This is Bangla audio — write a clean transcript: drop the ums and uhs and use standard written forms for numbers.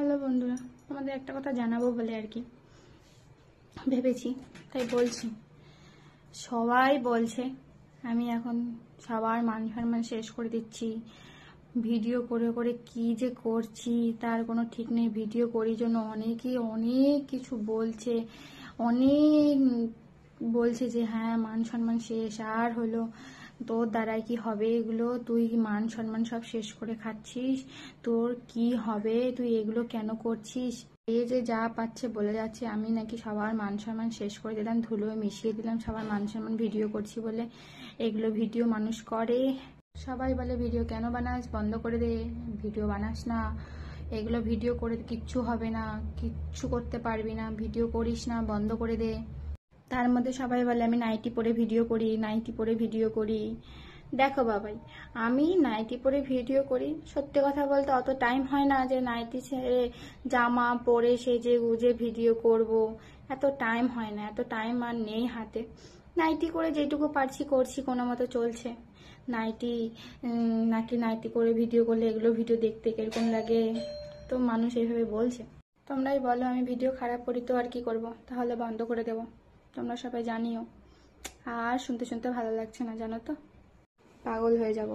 হ্যালো বন্ধুরা, তোমাদের একটা কথা জানাবো বলে আর কি ভেবেছি, তাই বলছি। সবাই বলছে আমি এখন সবার মান সম্মান শেষ করে দিচ্ছি, ভিডিও করে করে কি যে করছি তার কোনো ঠিক নেই। ভিডিও করি জন্য অনেকেই অনেক কিছু বলছে, অনেক বলছে যে হ্যাঁ মান সম্মান শেষ, আর হলো তোর দ্বারাই কি হবে এগুলো, তুই মান সম্মান সব শেষ করে খাচ্ছিস, তোর কি হবে, তুই এগুলো কেন করছিস। এই যে যা পাচ্ছে বলে যাচ্ছে আমি নাকি সবার মান সম্মান শেষ করে দিলাম, ধুলোয় মিশিয়ে দিলাম সবার মান সম্মান ভিডিও করছি বলে। এগুলো ভিডিও মানুষ করে, সবাই বলে ভিডিও কেন বানাস, বন্ধ করে দে, ভিডিও বানাস না, এগুলো ভিডিও করে কিচ্ছু হবে না, কিচ্ছু করতে পারবি না, ভিডিও করিস না, বন্ধ করে দে। তার মধ্যে সবাই বলে আমি নাইটি পরে ভিডিও করি, নাইটি পরে ভিডিও করি। দেখো বাবাই, আমি নাইটি পরে ভিডিও করি, সত্যি কথা বলতে অত টাইম হয় না যে নাইটি ছেড়ে জামা পরে সেজে গুজে ভিডিও করব, এত টাইম হয় না, এত টাইম আর নেই হাতে। নাইটি করে যেটুকু পারছি করছি, কোনো মতো চলছে। নাইটি নাইটি করে ভিডিও করলে এগুলো ভিডিও দেখতে কিরকম লাগে, তো মানুষ এইভাবে বলছে। তোমরাই বলো আমি ভিডিও খারাপ করি তো আর কি করব, তাহলে বন্ধ করে দেবো। তোমরা সবাই জানিও। আর শুনতে শুনতে ভালো লাগছে না, জানো তো, পাগল হয়ে যাব।